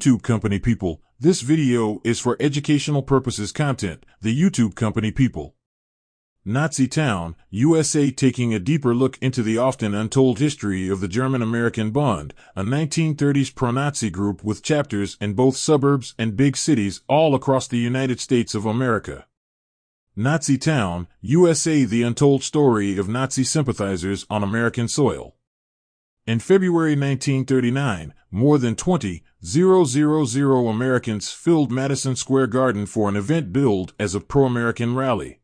YouTube company people, this video is for educational purposes content. The YouTube company people. Nazi Town, USA, taking a deeper look into the often untold history of the German-American Bund, a 1930s pro-Nazi group with chapters in both suburbs and big cities all across the United States of America. Nazi Town, USA, the untold story of Nazi sympathizers on American soil. In February 1939, more than 20,000 Americans filled Madison Square Garden for an event billed as a pro-American rally.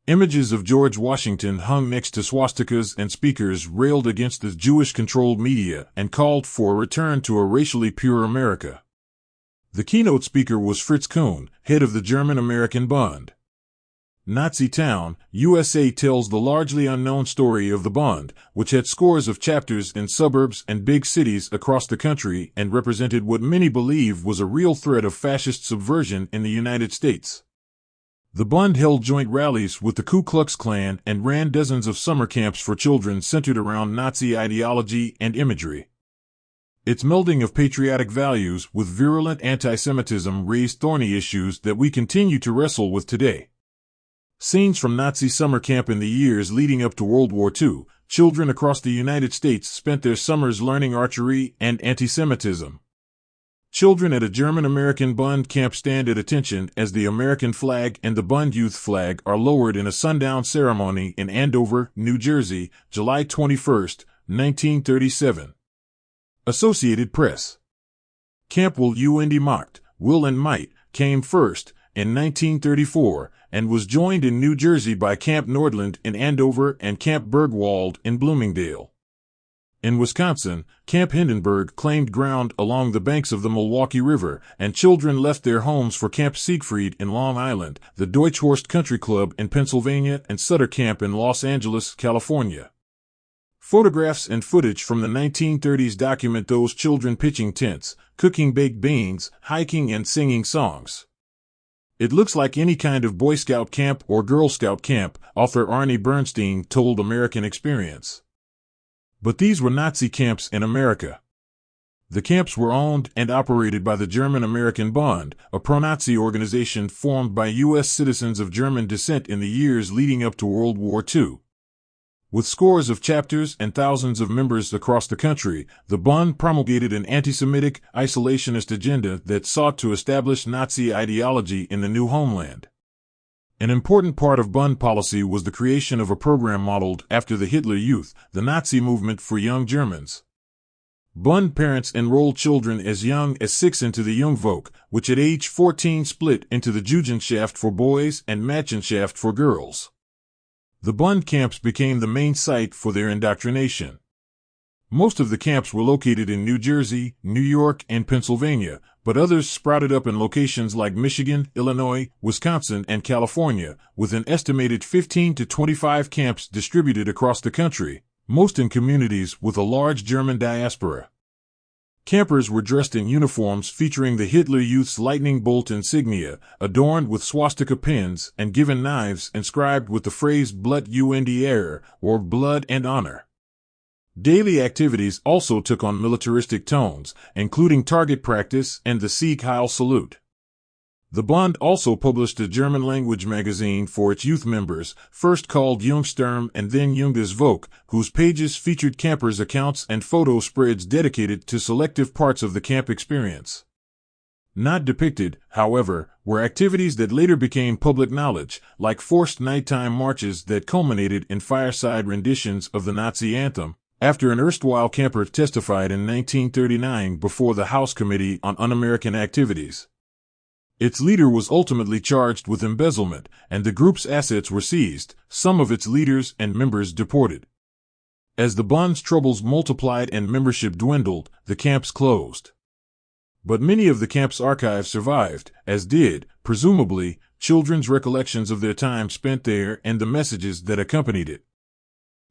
Images of George Washington hung next to swastikas, and speakers railed against the Jewish-controlled media and called for a return to a racially pure America. The keynote speaker was Fritz Kuhn, head of the German-American Bund. Nazi Town, USA tells the largely unknown story of the Bund, which had scores of chapters in suburbs and big cities across the country and represented what many believe was a real threat of fascist subversion in the United States. The Bund held joint rallies with the Ku Klux Klan and ran dozens of summer camps for children centered around Nazi ideology and imagery. Its melding of patriotic values with virulent anti-Semitism raised thorny issues that we continue to wrestle with today. Scenes from Nazi summer camp in the years leading up to World War II, children across the United States spent their summers learning archery and anti-Semitism. Children at a German-American Bund camp stand at attention as the American flag and the Bund youth flag are lowered in a sundown ceremony in Andover, New Jersey, July 21, 1937. Associated Press. Camp Will Macht, Will and Might, came first in 1934 and was joined in New Jersey by Camp Nordland in Andover and Camp Bergwald in Bloomingdale. In Wisconsin, Camp Hindenburg claimed ground along the banks of the Milwaukee River, and children left their homes for Camp Siegfried in Long Island, the Deutschhorst Country Club in Pennsylvania, and Sutter Camp in Los Angeles, California. Photographs and footage from the 1930s document those children pitching tents, cooking baked beans, hiking, and singing songs. It looks like any kind of Boy Scout camp or Girl Scout camp, author Arnie Bernstein told American Experience. But these were Nazi camps in America. The camps were owned and operated by the German-American Bund, a pro-Nazi organization formed by U.S. citizens of German descent in the years leading up to World War II. With scores of chapters and thousands of members across the country, the Bund promulgated an anti-Semitic, isolationist agenda that sought to establish Nazi ideology in the new homeland. An important part of Bund policy was the creation of a program modeled after the Hitler Youth, the Nazi movement for young Germans. Bund parents enrolled children as young as 6 into the Jungvolk, which at age 14 split into the Jugendschaft for boys and Mädchenschaft for girls. The Bund camps became the main site for their indoctrination. Most of the camps were located in New Jersey, New York, and Pennsylvania, but others sprouted up in locations like Michigan, Illinois, Wisconsin, and California, with an estimated 15 to 25 camps distributed across the country, most in communities with a large German diaspora. Campers were dressed in uniforms featuring the Hitler Youth's lightning bolt insignia, adorned with swastika pins, and given knives inscribed with the phrase Blut und Ehre, or blood and honor. Daily activities also took on militaristic tones, including target practice and the Sieg Heil salute. The Bund also published a German-language magazine for its youth members, first called Jungsturm and then Junges Volk, whose pages featured campers' accounts and photo spreads dedicated to selective parts of the camp experience. Not depicted, however, were activities that later became public knowledge, like forced nighttime marches that culminated in fireside renditions of the Nazi anthem, after an erstwhile camper testified in 1939 before the House Committee on Un-American Activities. Its leader was ultimately charged with embezzlement, and the group's assets were seized, some of its leaders and members deported. As the Bund's troubles multiplied and membership dwindled, the camps closed. But many of the camp's archives survived, as did, presumably, children's recollections of their time spent there and the messages that accompanied it.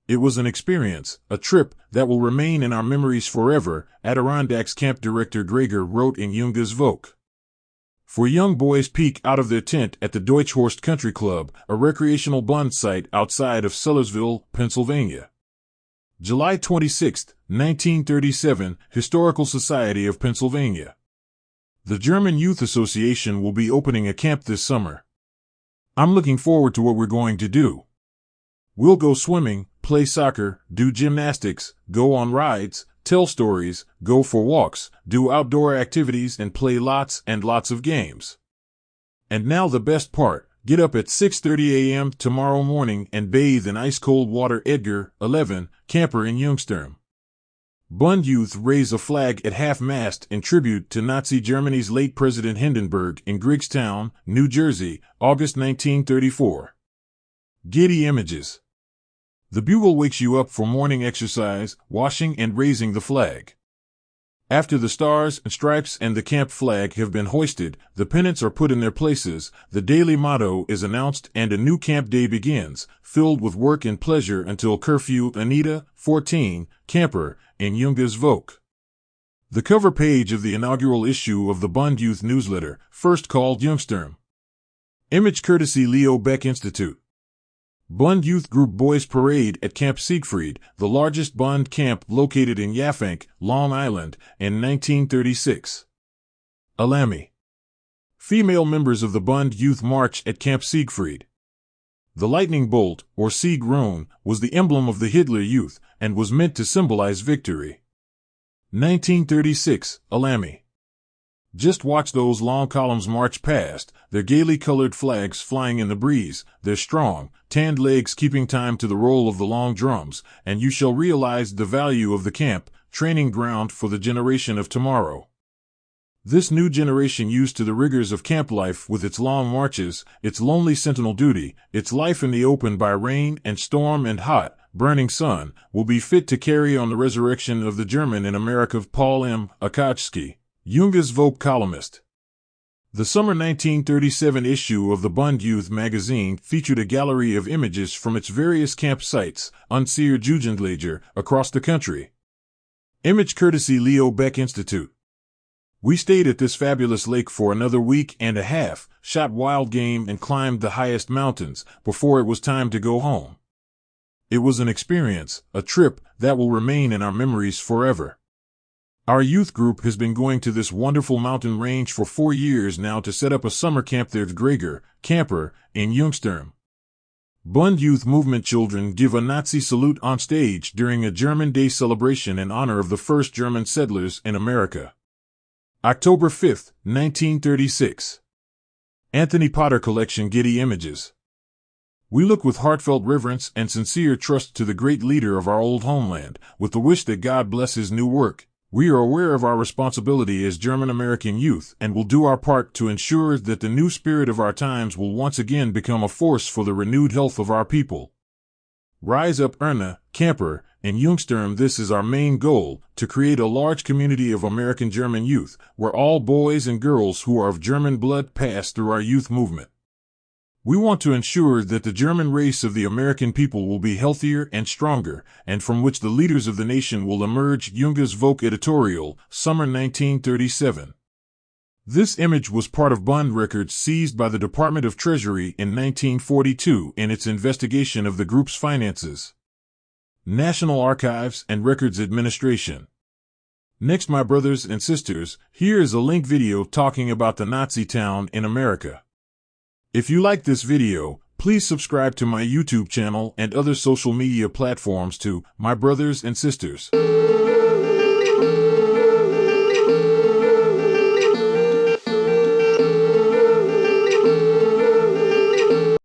It was an experience, a trip, that will remain in our memories forever, Adirondacks camp director Greger wrote in Junges Volk. For young boys peek out of their tent at the Deutschhorst Country Club, a recreational Bund site outside of Sellersville, Pennsylvania. July 26, 1937, Historical Society of Pennsylvania. The German Youth Association will be opening a camp this summer. I'm looking forward to what we're going to do. We'll go swimming, play soccer, do gymnastics, go on rides, tell stories, go for walks, do outdoor activities, and play lots and lots of games. And now the best part. Get up at 6:30 a.m. tomorrow morning and bathe in ice-cold water. Edgar, 11, camper in Jungsturm. Bund youth raise a flag at half-mast in tribute to Nazi Germany's late President Hindenburg in Griggstown, New Jersey, August 1934. Getty Images. The bugle wakes you up for morning exercise, washing, and raising the flag. After the stars and stripes and the camp flag have been hoisted, the pennants are put in their places, the daily motto is announced, and a new camp day begins, filled with work and pleasure until curfew. Anita, 14, camper, in Junges Volk. The cover page of the inaugural issue of the Bund Youth newsletter, first called Jungsturm. Image courtesy Leo Baeck Institute. Bund Youth Group Boys Parade at Camp Siegfried, the largest Bund camp located in Yaphank, Long Island, in 1936. Alamy. Female members of the Bund Youth March at Camp Siegfried. The lightning bolt, or Sieg Rune, was the emblem of the Hitler Youth, and was meant to symbolize victory. 1936, Alamy. Just watch those long columns march past, their gaily colored flags flying in the breeze, their strong, tanned legs keeping time to the roll of the long drums, and you shall realize the value of the camp, training ground for the generation of tomorrow. This new generation, used to the rigors of camp life with its long marches, its lonely sentinel duty, its life in the open by rain and storm and hot, burning sun, will be fit to carry on the resurrection of the German in America. Paul M. Akachsky, Junges Volk columnist. The summer 1937 issue of the Bund Youth magazine featured a gallery of images from its various camp sites, Unseer Jugendlager, across the country. Image courtesy Leo Baeck Institute. We stayed at this fabulous lake for another week and a half, shot wild game, and climbed the highest mountains before it was time to go home. It was an experience, a trip that will remain in our memories forever. Our youth group has been going to this wonderful mountain range for 4 years now to set up a summer camp there. Gregor, camper, in Jungsturm. Bund Youth Movement children give a Nazi salute on stage during a German Day celebration in honor of the first German settlers in America. October 5, 1936. Anthony Potter Collection. Getty Images. We look with heartfelt reverence and sincere trust to the great leader of our old homeland, with the wish that God bless his new work. We are aware of our responsibility as German-American youth and will do our part to ensure that the new spirit of our times will once again become a force for the renewed health of our people. Rise up, Erna, camper, in Jungsturm. This is our main goal, to create a large community of American German youth, where all boys and girls who are of German blood pass through our youth movement. We want to ensure that the German race of the American people will be healthier and stronger, and from which the leaders of the nation will emerge. Junges Volk editorial, summer 1937. This image was part of Bund records seized by the Department of Treasury in 1942 in its investigation of the group's finances. National Archives and Records Administration. Next, my brothers and sisters, here is a link video talking about the Nazi town in America. If you like this video, please subscribe to my YouTube channel and other social media platforms to My Brothers and Sisters.